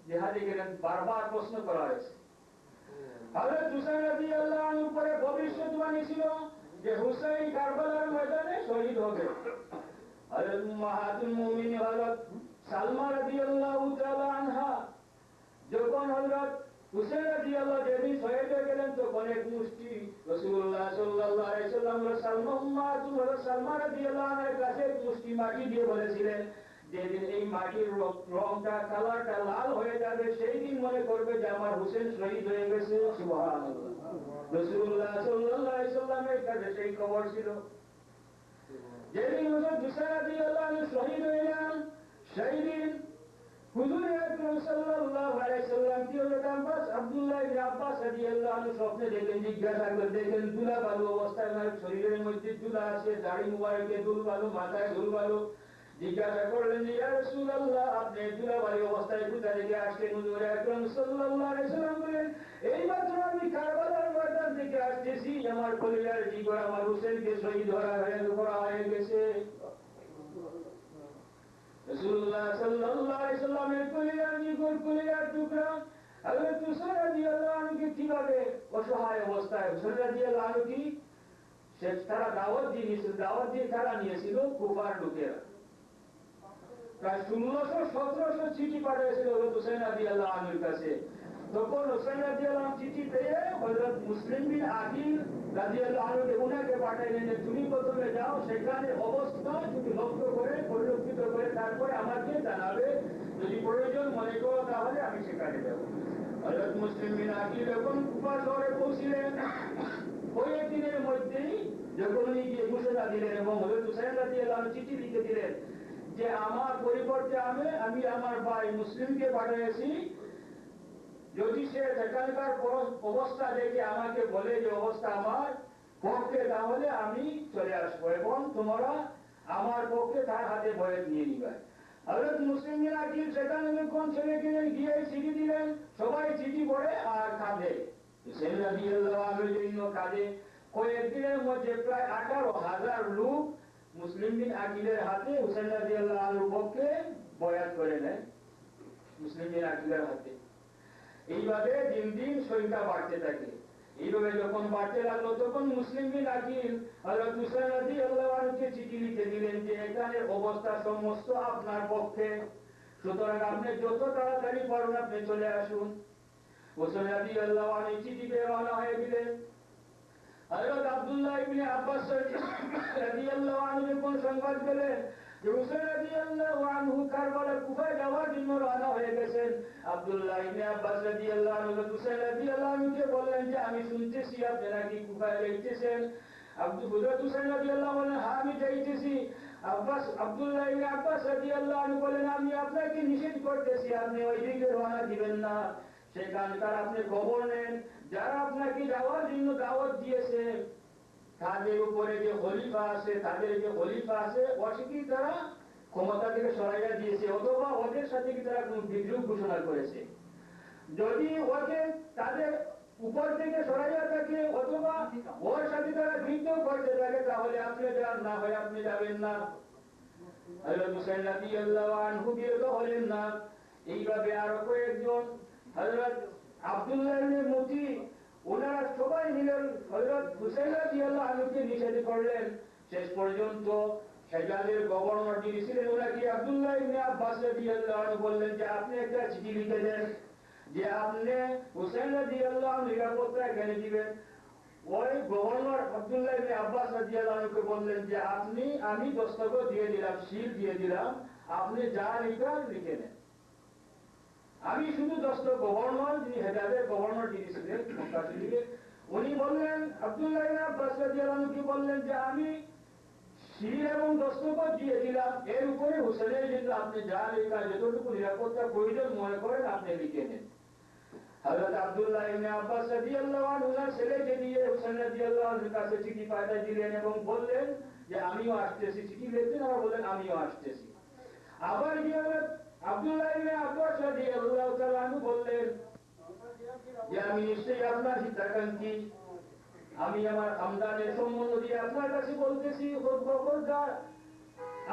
জিহাদে গেলেন, বারবার প্রশ্ন করা হয়েছে। হযরত হুসাইন রাদিয়াল্লাহু আনহু উপরে ভবিষ্যদ্বাণী ছিল যে হুসাইন কারবালার ময়দানে শহীদ হবে। হযরত উম্মাহাতুল মুমিনিন হযরত সালমা রাদিয়াল্লাহু তাআলা আনহা যখন হযরত হুসাইন রাদিয়াল্লাহু যেদিন শহীদ হয়ে গেলেন, তখন এক মুষ্টি রাসূলুল্লাহ সাল্লাল্লাহু আলাইহি ওয়াসাল্লাম সালমা রাদিয়াল্লাহু আনহার কাছে এক মুষ্টি মাটি দিয়ে বলেছিলেন, যেদিন এই মাটির রংটা কালারটা লাল হয়ে যাবে, সেই দিন মনে করবে যে আমার হুসেন শহীদ হয়ে গেছে। সুবহানাল্লাহ। রাসূলুল্লাহ সাল্লাল্লাহু আলাইহি ওয়াসাল্লামের কাছে সেই খবর ছিল। যেদিন হযরত হুসাইন রাদিয়াল্লাহু আনহু শহীদ হলেন, সেই দিন হুজুর আকরাম সাল্লাল্লাহু আলাইহি ওয়াসাল্লাম কি হযরত আব্দুল্লাহ ইবনে আব্বাস রাদিয়াল্লাহু আনহু স্বপ্নে দেখেন, জিজ্ঞাসা করে দেখেন দুলা বালু অবস্থায় ওনার শরীরের মধ্যে দুলা আছে, দাড়ি মুবারকে দুল বালু, মাথায় দুল বালু। জিজ্ঞাসা করলেন, ইয়া রাসূলুল্লাহ, আপনি দুলা বালু অবস্থায় কোথা থেকে আসছেন? হুজুর আকরাম সাল্লাল্লাহু আলাইহি ওয়াসাল্লাম বলেন, এইমাত্র আমি কারবালার ময়দান থেকে আসতেছি, আমার কলিজার জিগর আমার হুসেনকে শহীদ করা হয়ে গেছে। রাসূলুল্লাহ সাল্লাল্লাহু আলাইহি ওয়াসাল্লামের কলিজার জিগর, কলিজার টুকরা হযরত হুসাইন রাদিয়াল্লাহু আনহুকে কিভাবে অসহায় অবস্থায়, হুসাইন রাদিয়াল্লাহু আনহু কি সে তারা দাওয়াত দিয়ে তারা নিয়েছিল কুফার লোকেরা। প্রায় 1600-1700 চিঠি পাঠিয়েছিল হযরত হুসাইন রাদিয়াল্লাহু আনহুর কাছে। তখন হুসাইন রাদিয়াল্লাহু আনহু চিঠি পেয়ে হযরত মুসলিম বিন আকিল রাদিয়াল্লাহু আনহুকে উনাকে পাঠাইলেন যে তুমি প্রথমে যাও, সেখানে অবস্থা তুমি লক্ষ্য করে পরিলক্ষিত করে তারপরে আমাকে জানাবে, যদি প্রয়োজন মনে করো তাহলে আমি সেখানে যাব। হযরত মুসলিম বিন আকিল যখন কুফা শহরে পৌঁছলেন, কয়েকদিনের মধ্যেই যখন উনি গিয়ে ঘোষণা দিলেন এবং হযরত হুসাইন রাদিয়াল্লাহু আনহু চিঠি লিখে দিলেন যে আমার পরিবর্তে আমি আমার ভাই মুসলিমকে পাঠিয়েছি, যদি সে সেখানকার অবস্থা দেখে আমাকে বলে যে অবস্থা আমার পক্ষে, তাহলে আমি চলে আসবো এবং তোমরা আমার পক্ষে তার হাতে বয়াত নিয়ে নিবে। হযরত মুসলিম বিন আকিল সেখানে যখন চলে গেলেন, গিয়ে চিঠি দিলেন, সবাই চিঠি পড়ে আর কাঁদে। হুসাইন রাদিয়াল্লাহু আনহুর জন্য কাঁদে। কয়েকদিনের মধ্যে প্রায় 18,000 লোক মুসলিম বিন আকিলের হাতে হুসাইন রাদিয়াল্লাহু আনহুর পক্ষে বয়াত করে নেয়, মুসলিম বিন আকিলের হাতে। এইভাবে দিন দিন সংখ্যা বাড়তে থাকে। এইভাবে যখন বাড়তে লাগলো, তখন মুসলিম বিন আকিল হযরত হুসাইন রাদিয়াল্লাহু আনহুকে চিঠি লিখে দিলেন যে এখানে অবস্থা সমস্ত আপনার পক্ষে, সুতরাং আপনি যত তাড়াতাড়ি পারেন আপনি চলে আসুন। হুসাইন রাদিয়াল্লাহু আনহু চিঠি পেয়ে রওনা হয়ে গেলেন। হযরত আব্দুল্লাহ ইবনে আব্বাস রাদিয়াল্লাহু আনহু যখন সংবাদ পেলেন যে হুসাইন রাদিয়াল্লাহু আনহু কারবালা কুফায় যাওয়ার জন্য রওনা হয়ে গেছেন, আব্দুল্লাহ ইবনে আব্বাস রাদিয়াল্লাহু আনহু হুসাইন রাদিয়াল্লাহু আনহুকে বললেন যে আমি শুনতেছি আপনি নাকি কুফায় যাইতেছেন। হযরত হুসাইন রাদিয়াল্লাহু আনহু বলেন, হ্যাঁ আমি যাইতেছি। আব্দুল্লাহ ইবনে আব্বাস রাদিয়াল্লাহু আনহু বলেন, আমি আপনাকে নিষেধ করতেছি, আপনি ওই দিকে রওনা দিবেন না। সেখানকার আপনি খবর নেন, যারা আপনাকে যাওয়ার জন্য দাওয়াত দিয়েছে তাদের উপরে যে খলিফা আছে, ওকে তারা ক্ষমতা থেকে সরাইয়া দিয়েছে, অথবা ওদের সাথে কি তারা কোন বিদ্রোহ ঘোষণা করেছে। যদি ওকে তাদের উপর থেকে সরাইয়া থাকে অথবা ওর সাথে তারা বিদ্রোহ করতে থাকে, তাহলে আপনি যান, না হয় আপনি যাবেন না। হযরত হুসাইন রাদিয়াল্লাহু আনহু বিরত হলেন না। এইভাবে আরো কয়েকজন হযরত আব্দুল্লাহ ইবনে মুতি, ওনারা সবাই মিলে হযরত হুসাইন রাদিয়াল্লাহু আনহুকে নিষেধ করলেন। শেষ পর্যন্ত হেজাজের গভর্নর যিনি ছিলেন, ওনাকে আব্দুল্লাহ ইবনে আব্বাস রাদিয়াল্লাহু আনহু বললেন যে আপনি একটা চিঠি লিখে দেন যে আপনি হুসাইন রাদিয়াল্লাহু আনহু নিরাপত্তা এখানে দিবেন। ওই গভর্নর আব্দুল্লাহ ইবনে আব্বাস রাদিয়াল্লাহু আনহুকে বললেন যে আমি দস্তখত দিয়ে দিলাম, সিল দিয়ে দিলাম, আপনি যা লিখার লিখে নেন। আমি শুধু গভর্নর, যিনি হেজাজের গভর্নর যিনি ছিলেন মক্কা শরীফে, উনি বললেন, আব্দুল্লাহ ইবনে আব্বাস রাদিয়াল্লাহু আনহু বললেন যে আমি সিল এবং দস্তখত দিয়ে দিলাম, এর উপরে হুসাইনের জন্য আপনি যা লেখা, যতটুকু নিরাপত্তা প্রয়োজন মনে করেন আপনি লিখে নেন। হযরত আব্দুল্লাহ ইবনে আব্বাস রাদিয়াল্লাহু আনহু ওনার ছেলেকে দিয়ে হুসাইন রাদিয়াল্লাহু আনহুর কাছে চিঠি পাঠিয়ে দিলেন এবং বললেন যে আমিও আসতেছি। চিঠি লিখতেন আর বললেন আমিও আসতেছি। আবার গিয়ে আব্দুল্লাহ ইবনে আব্বাস রাদিয়াল্লাহু তাআলা আনহু বললেন যে আমি নিশ্চয়ই আপনার হিতাকাঙ্ক্ষী, আমি আমার আমদানের সম্বন্ধ দিয়ে আপনার কাছে বলতেছি, খবরদার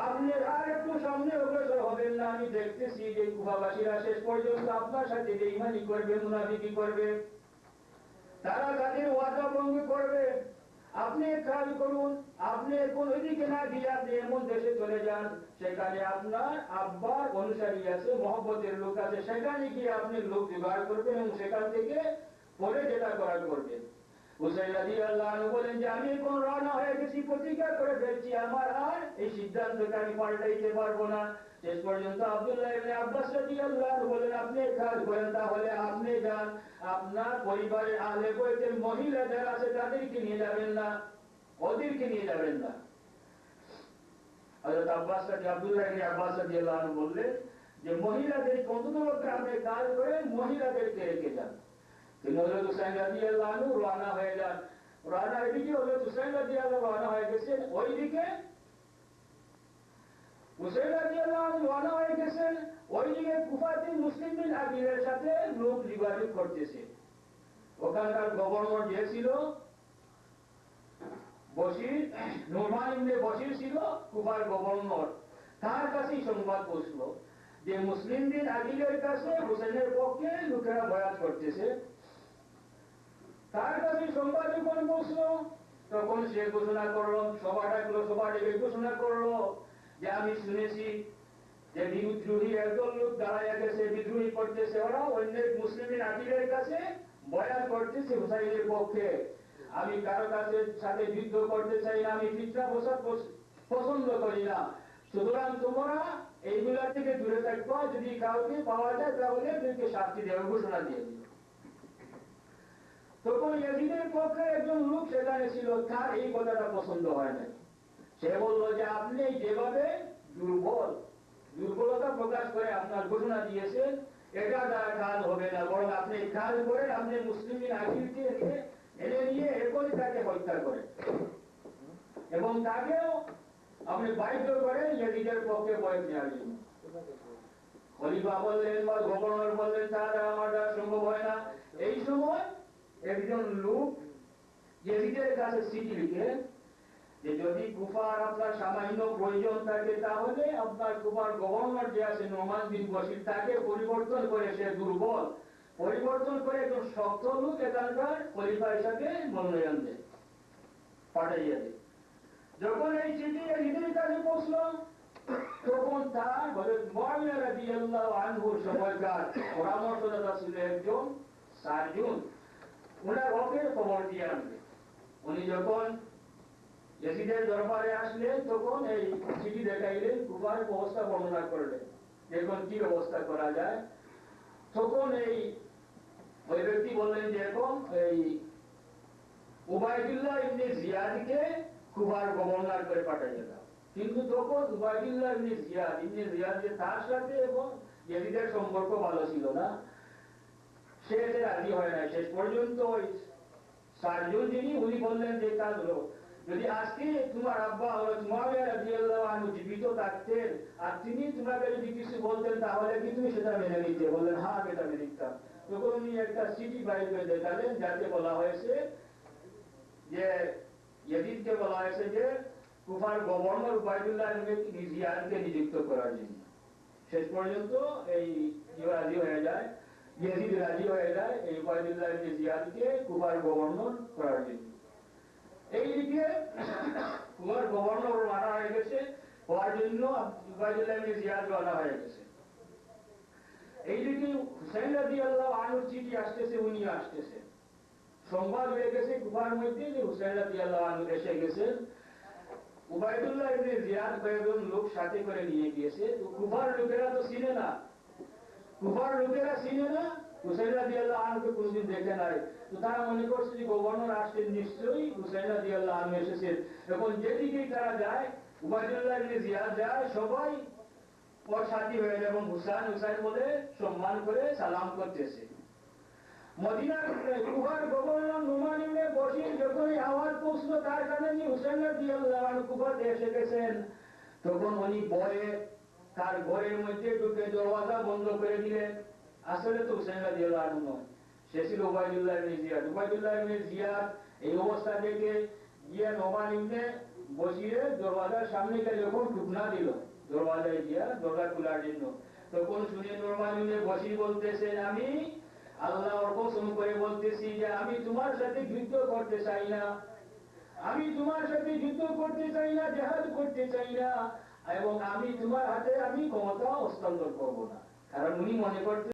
আপনি আর একটু সামনে অগ্রসর হবেন না, আমি দেখতেছি যে কুফাবাসীরা শেষ পর্যন্ত আপনার সাথে বেঈমানি করবে, মুনাফিকি করবে, তারা তাদের ওয়াদা ভঙ্গ করবে। আপনি এক কাজ করুন, আপনি কোন ওইদিকে না গিয়ে আপনি এমন দেশে চলে যান সেখানে আপনার আব্বার অনুসারী আছে, মহব্বতের লোক আছে, সেখানে গিয়ে আপনি লোক জোগাড় করবেন এবং সেখান থেকে পরে যেটা করার করবেন। হুসাইন রাদিয়াল্লাহু আনহু বলেন যে আমি এখন রওনা হয়ে গেছি, প্রতিজ্ঞা করে ফেলছি, আমার আর এই সিদ্ধান্তকে আমি পাল্টাইতে পারবো না। শেষ পর্যন্ত আব্দুল্লাহ ইবনে আব্বাস রাদিয়াল্লাহু আনহু বলেন আপনি এক কাজ করেন, তাহলে আপনি যান, আপনার পরিবারের আহলে বাইতের মহিলা যারা আছে তাদেরকে নিয়ে যাবেন না, ওদেরকে নিয়ে যাবেন না। হযরত আব্দুল্লাহ ইবনে আব্বাস রাদিয়াল্লাহু আনহু বললেন যে মহিলাদের অন্তত আপনি কাজ করেন, মহিলাদেরকে রেখে যান। তিনি হযরত হুসাইন রাদিয়াল্লাহু আনহু রওনা হয়ে যান। রওনা এদিকে হযরত হুসাইন রাদিয়াল্লাহু আনহু রওনা হয়ে গেছেন, ওইদিকে হুসাইন রাদিয়াল্লাহু আনহু রওনা হয়ে গেছেন, ওইদিকে কুফাতে মুসলিমদের আমিরের সাথে লোক যোগাযোগ করতেছে। ওখানকার গভর্নর যে ছিল বশির, নুরমান ইবনে বশির ছিল কুফার গভর্নর, তার কাছেই সংবাদ পৌঁছলো যে মুসলিমদের আমিরের কাছে হুসাইনের পক্ষে লোকেরা বয়াত করতেছে। তার কাছে সংবাদ যখন পৌঁছলো তখন সে ঘোষণা করলো, সভা ডাকলো, সভা ডেকে ঘোষণা করলো যে আমি শুনেছি যে বিদ্রোহী একদল লোক দাঁড়াইয়া গেছে, বিদ্রোহী করতেছে, ওরা অন্য মুসলিমের আমিরের কাছে বয়াত করতেছে হুসাইনের পক্ষে। আমি কারো কাছে সাথে যুদ্ধ করতে চাই না, আমি ফিতনা ফসাদ পছন্দ করি না, সুতরাং তোমরা এইগুলা থেকে দূরে থাকবা, যদি কাউকে পাওয়া যায় তাহলে তাদেরকে শাস্তি দেওয়ার ঘোষণা দিয়ে দিল। তখন ইয়াজিদের পক্ষে একজন লোক সেখানে ছিল, তার এই কথাটা পছন্দ হয় না। সে বলল যে আপনি যেভাবে দুর্বলতা প্রকাশ করে আপনার ঘোষণা দিয়েছেন, এটা দ্বারা কাজ হবে না, বরং আপনি কাজ করেন, আপনি মুসলিমের আখিরকে এনে নিয়ে এখনই তাকে হত্যা করেন এবং তাকেও আপনি বাধ্য করেন ইয়াজিদের পক্ষে বয়াত নেওয়ার জন্য। খলিফা বললেন বা গভর্নর বললেন তা আমার দ্বারা সম্ভব হয় না। এই সময় একজন লোক ইয়াজিদের কাছে চিঠি লিখে যে যদি কুফার আপনার সামান্য প্রয়োজন থাকে তাহলে আপনার কুফার গভর্নর যে আছে নুরমান বিন বশির, তাকে পরিবর্তন করে, সে দুর্বল, পরিবর্তন করে একজন শক্ত লোক এখানকার খলিফা হিসাবে মনোনয়ন দেয়, পাঠাইয়া দেয়। যখন এই চিঠি ইয়াজিদের কাছে পৌঁছলো তখন তার হযরত মুআবিয়া রাদিয়াল্লাহু আনহুর সময়কার পরামর্শদাতা ছিল একজন সার্জন, উনার ওকে খবর দিয়ে আনবে। উনি যখন ইয়াজিদের দরবারে আসলেন তখন এই চিঠি দেখাইলেন, কুফার অবস্থা বর্ণনা করলেন, এখন কি ব্যবস্থা করা যায়। তখন ওই ব্যক্তি বললেন যে এখন এই উবাইদুল্লাহ ইবনে জিয়াদকে কুফার গভর্নর করে পাঠাইয়া দাও। কিন্তু তখন উবাইদুল্লাহ ইবনে জিয়াদ যে তার সাথে এবং ইয়াজিদের সম্পর্ক ভালো ছিল না, সে এতে রাজি হয় না। শেষ পর্যন্ত ওই সার্জন যিনি, উনি বললেন যে কাজ হলো, যদি আজকে তোমার আব্বা হযরত মুআবিয়া রাদিয়াল্লাহু আনহু জীবিত থাকতেন আর তিনি তোমাকে যদি কিছু বলতেন তাহলে কি তুমি সেটা মেনে নিতে? বললেন হ্যাঁ, আমি এটা মেনে নিতাম। তখন উনি একটা চিঠি বাইর করে দেখালেন, যাতে বলা হয়েছে যে ইয়াজিদকে বলা হয়েছে যে কুফার গভর্নর উবাইদুল্লাহ ইবনে জিয়াদকে নিযুক্ত করার জন্য। শেষ পর্যন্ত এই রাজি হয়ে যায়, ইয়াজিদ রাজি হয়ে যায় এই উবাইদুল্লাহ ইবনে জিয়াদকে কুফার গভর্নর করার জন্য। এইদিকে কুফার গভর্নর মারা হয়ে গেছে, হওয়ার জন্য উবাইদুল্লাহ ইবনে জিয়াদ মারা হয়ে গেছে। এইদিকে হুসাইন রাদিয়াল্লাহু আনহুর চিঠি আসতেছে, উনি আসতেছে, সংবাদ হয়ে গেছে কুফার মধ্যে যে হুসাইন রাদিয়াল্লাহু আনহু এসে গেছেন। উবাইদুল্লাহ ইবনে জিয়াদ কয়েকজন লোক সাথে করে নিয়ে গিয়েছে। তো কুফার লোকেরা তো চিনে না, হুসাইন রাদিয়াল্লাহু আনহুকে কোনদিন দেখে নাই। তো তারা মনে করছে যে গভর্নর আসছেন, নিশ্চয়ই হুসাইন রাদিয়াল্লাহু আনহু এসেছেন। এখন যেদিকেই তারা যায়, উবাইদুল্লাহ ইবনে জিয়াদ যায়, সবাই ওর সাথী হয়ে যায় এবং হুসাইন বলে সম্মান করে সালাম করতেছে। মদিনার কুফার গভর্নর নুমান ইবনে বশির যখন আওয়াজ পৌঁছলো তার কানে হুসাইন রাদিয়াল্লাহু আনহু কুফাতে এসে গেছেন, তখন উনি ভয়ে তার ঘরের মধ্যে ঢুকে দরওয়াজা বন্ধ করে দিলেন। আসলে তো হুসাইন রাদিয়াল্লাহু আনহু নয়, সে ছিল উবাইদুল্লাহ ইবনে জিয়াদ। উবাইদুল্লাহ ইবনে জিয়াদ এই অবস্থা দেখে গিয়ে নুমান ইবনে বসিয়ে দরওয়াজার সামনে যখন ঠুকনা দিল দরওয়াজায় গিয়া দরজা খোলার জন্য, তখন শুনে নরমালিনে বসি বলতেছেন, আমি আল্লাহর কসম করে বলতেছি যে আমি তোমার সাথে যুদ্ধ করতে চাই না, আমি তোমার সাথে যুদ্ধ করতে চাই না, জেহাদ করতে চাই না, এবং আমি তোমার হাতে আমি ক্ষমতা হস্তান্তর করবো না। কারণ উনি মনে করতে